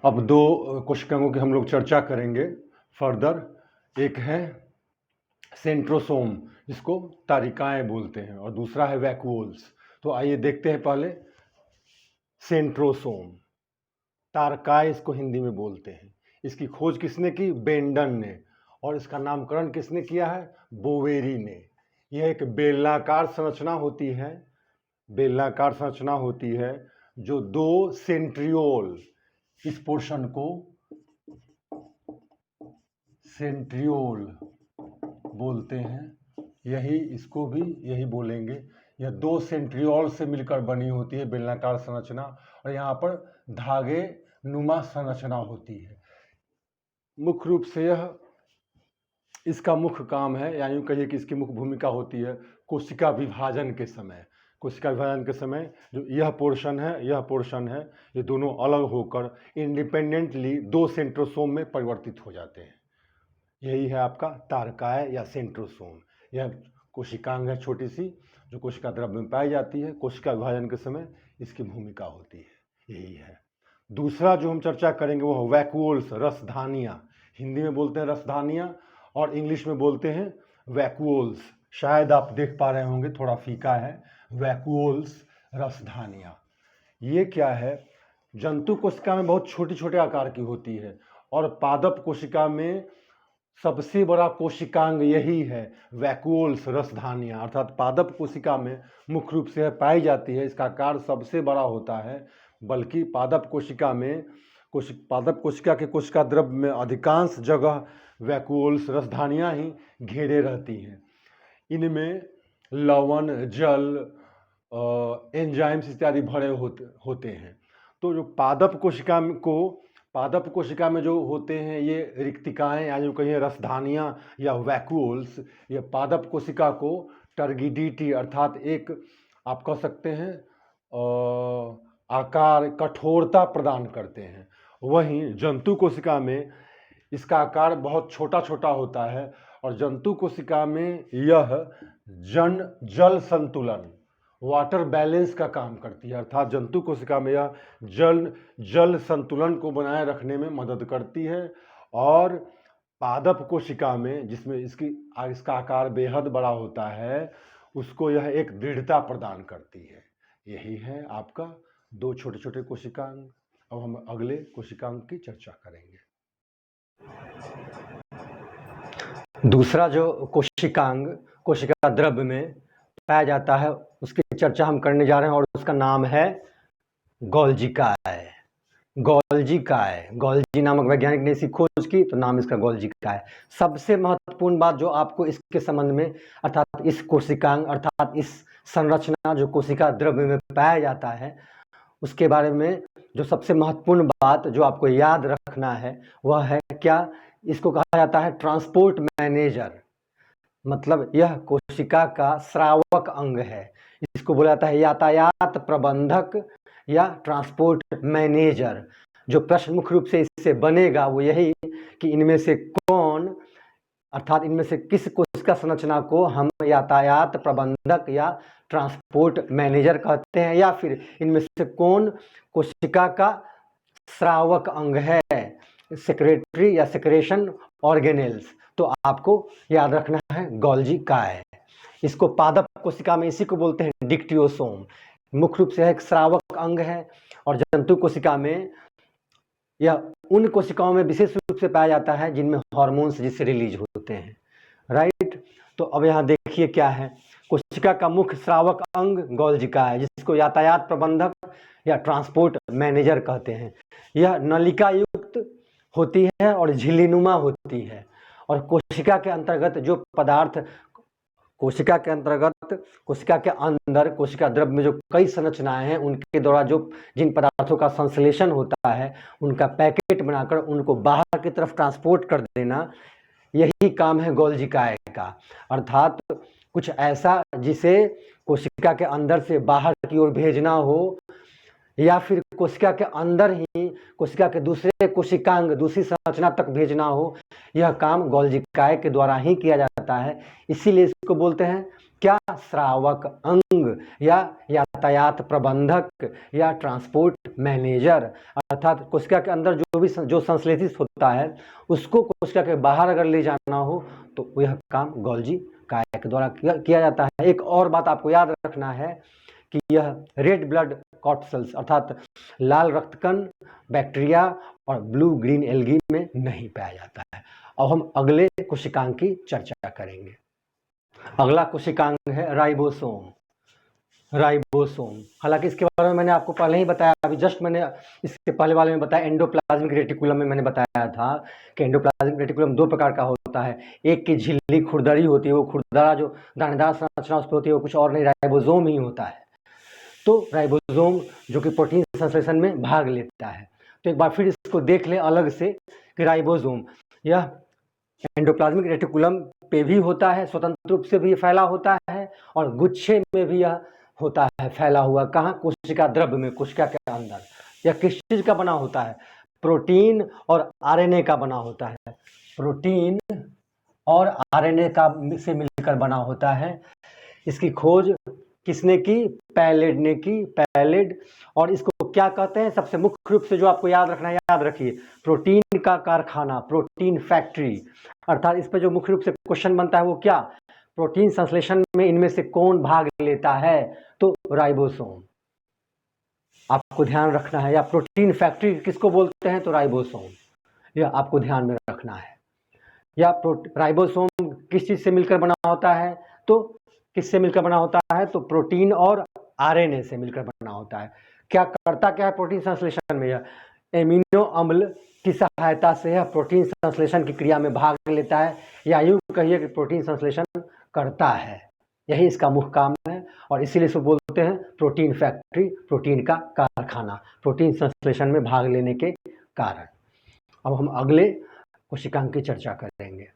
अब दो कोशिकाओं की हम लोग चर्चा करेंगे फर्दर। एक है सेंट्रोसोम, जिसको तारिकाएं बोलते हैं, और दूसरा है वैक्यूल्स। तो आइए देखते हैं पहले सेंट्रोसोम। तारकाएं इसको हिंदी में बोलते हैं। इसकी खोज किसने की? बेंडन ने। और इसका नामकरण किसने किया है? बोवेरी ने। यह एक बेलनाकार संरचना होती है, बेलनाकार संरचना होती है जो दो सेंट्रियोल, इस पोर्शन को सेंट्रियोल बोलते हैं, यही इसको भी यही बोलेंगे। यह दो सेंट्रियोल से मिलकर बनी होती है बेलनाकार संरचना, और यहाँ पर धागे नुमा संरचना होती है। मुख्य रूप से यह इसका मुख्य काम है, या यूँ कहिए कि इसकी मुख्य भूमिका होती है कोशिका विभाजन के समय। कोशिका विभाजन के समय जो यह पोर्शन है, यह पोर्शन है, ये दोनों अलग होकर इंडिपेंडेंटली दो सेंट्रोसोम में परिवर्तित हो जाते हैं। यही है आपका तारकाय या सेंट्रोसोम। यह कोशिकांग है छोटी सी, जो कोशिका द्रव्य में पाई जाती है। कोशिका विभाजन के समय इसकी भूमिका होती है, यही है। दूसरा जो हम चर्चा करेंगे वो है वैक्यूल्स, रसधानियाँ। हिंदी में बोलते हैं रसधानियाँ और इंग्लिश में बोलते हैं वैक्यूल्स। शायद आप देख पा रहे होंगे थोड़ा फीका है, वैक्यूल्स, रसधानियाँ। ये क्या है? जंतु कोशिका में बहुत छोटे छोटे आकार की होती है, और पादप कोशिका में सबसे बड़ा कोशिकांग यही है, वैक्यूल्स, रसधानियाँ। अर्थात पादप कोशिका में मुख्य रूप से पाई जाती है, इसका आकार सबसे बड़ा होता है। बल्कि पादप कोशिका में पादप कोशिका के कोशिका द्रव्य में अधिकांश जगह वैक्यूल्स, रसधानियाँ ही घेरे रहती हैं। इनमें लवण, जल, एंजाइम्स इत्यादि भरे होते हैं। तो जो पादप कोशिका में जो होते हैं ये रिक्तिकाएं, या जो कहिए रसधानियाँ या वैक्यूल्स, ये पादप कोशिका को टर्गिडिटी अर्थात एक आप कह सकते हैं आकार, कठोरता प्रदान करते हैं। वहीं जंतु कोशिका में इसका आकार बहुत छोटा छोटा होता है, और जंतु कोशिका में यह जल संतुलन, वाटर बैलेंस का काम करती है। अर्थात जंतु कोशिका में यह जल संतुलन को बनाए रखने में मदद करती है। और पादप कोशिका में, जिसमें इसका आकार बेहद बड़ा होता है, उसको यह एक दृढ़ता प्रदान करती है। यही है आपका दो छोटे छोटे कोशिकांग। अब हम अगले कोशिकांग की चर्चा करेंगे। दूसरा जो कोशिकांग कोशिका द्रव्य में पाया जाता है, उसकी चर्चा हम करने जा रहे हैं, और उसका नाम है गोल्जिकाय। गोल्जी नामक वैज्ञानिक ने इसकी खोज की, तो नाम इसका गोल्जिकाय। सबसे महत्वपूर्ण बात जो आपको इसके संबंध में, अर्थात इस कोशिकांग, अर्थात इस संरचना जो कोशिका द्रव्य में पाया जाता है, उसके बारे में जो सबसे महत्वपूर्ण बात जो आपको याद रखना है वह है क्या? इसको कहा जाता है ट्रांसपोर्ट मैनेजर। मतलब यह कोशिका का श्रावक अंग है। इसको बोला जाता है यातायात प्रबंधक या ट्रांसपोर्ट मैनेजर। जो प्रश्न मुख्य रूप से इससे बनेगा वो यही कि इनमें से कौन, अर्थात इनमें से किस कोशिका संरचना को हम यातायात प्रबंधक या ट्रांसपोर्ट मैनेजर कहते हैं, या फिर इनमें से कौन कोशिका का श्रावक अंग है, सेक्रेटरी या सेक्रेशन ऑर्गेनेल्स। तो आपको याद रखना है गोल्जिकाय। इसको पादप कोशिका में इसी को बोलते हैं डिक्टियोसोम। मुख्य रूप से एक श्रावक अंग है, और जंतु कोशिका में यह उन कोशिकाओं में विशेष रूप से पाया जाता है जिनमें हार्मोन्स जिससे रिलीज होते हैं। राइट। तो अब यहाँ देखिए क्या है, कोशिका का मुख्य श्रावक अंग गोल्जिकाय, जिसको यातायात प्रबंधक या ट्रांसपोर्ट मैनेजर कहते हैं। यह नलिका युक्त होती है और झिल्लीनुमा होती है, और कोशिका के अंतर्गत जो पदार्थ, कोशिका के अंदर कोशिका द्रव्य में जो कई संरचनाएं हैं, उनके द्वारा जो जिन पदार्थों का संश्लेषण होता है, उनका पैकेट बनाकर उनको बाहर की तरफ ट्रांसपोर्ट कर देना, यही काम है गोल्जिकाय का। अर्थात कुछ ऐसा जिसे कोशिका के अंदर से बाहर की ओर भेजना हो, या फिर कोशिका के अंदर ही कोशिका के दूसरे कोशिकांग, दूसरी संरचना तक भेजना हो, यह काम गोल्जिकाय के द्वारा ही किया जाता है। इसीलिए इसको बोलते हैं क्या? श्रावक अंग। या यातायात प्रबंधक या ट्रांसपोर्ट मैनेजर, अर्थात कोशिका के अंदर जो संश्लेषित होता है उसको कोशिका के बाहर अगर ले जाना हो तो यह काम गोल्जी काया के द्वारा किया जाता है। एक और बात आपको याद रखना है कि यह रेड ब्लड कॉट सेल्स अर्थात लाल रक्तकण बैक्टीरिया और ब्लू ग्रीन एल्गी में नहीं पाया जाता है। अब हम अगले कोशिकांग की चर्चा करेंगे। अगला कोशिकांग है राइबोसोम। राइबोसोम, हालांकि इसके बारे में मैंने आपको पहले ही बताया, अभी जस्ट मैंने इसके पहले वाले में बताया, एंडोप्लाज्मिक रेटिकुलम में मैंने बताया था कि एंडोप्लाज्मिक रेटिकुलम दो प्रकार का होता है। एक की झिल्ली खुरदरी होती है, वो खुरदरा जो दानेदार संरचना उस पर होती है वो कुछ और नहीं, राइबोसोम ही होता है। तो राइबोसोम जो कि प्रोटीन संश्लेषण में भाग लेता है। तो एक बार फिर इसको देख लें अलग से कि राइबोसोम यह एंडोप्लाज्मिक रेटिकुलम पे भी होता है, स्वतंत्र रूप से भी फैला होता है, और गुच्छे में भी यह होता है फैला हुआ। कहाँ? कोशिका द्रव्य में, कोशिका के अंदर। यह किस चीज का बना होता है? प्रोटीन और आरएनए का बना होता है। प्रोटीन और आरएनए का से मिलकर बना होता है। इसकी खोज किसने की? पैलेड ने की, पैलेड। और इसको क्या कहते हैं? सबसे मुख्य रूप से जो आपको याद रखना है, याद रखिए, प्रोटीन का कारखाना, प्रोटीन फैक्ट्री। अर्थात इस पर जो मुख्य रूप से क्वेश्चन बनता है वो क्या? प्रोटीन संश्लेषण में इनमें से कौन भाग लेता है? तो राइबोसोम। आपको ध्यान रखना है। या प्रोटीन फैक्ट्री किसको बोलते हैं? तो राइबोसोम। यह आपको ध्यान में रखना है। या राइबोसोम किस चीज से मिलकर बना होता है? तो किससे मिलकर बना होता है? तो प्रोटीन और आरएनए से मिलकर बना होता है। क्या करता क्या है प्रोटीन संश्लेषण में? यह एमिनो अम्ल की सहायता से यह प्रोटीन संश्लेषण की क्रिया में भाग लेता है, या यूं कहिए कि प्रोटीन संश्लेषण करता है। यही इसका मुख्य काम है, और इसीलिए इसको बोलते हैं प्रोटीन फैक्ट्री, प्रोटीन का कारखाना, प्रोटीन संश्लेषण में भाग लेने के कारण। अब हम अगले कोशिकांग की चर्चा करेंगे।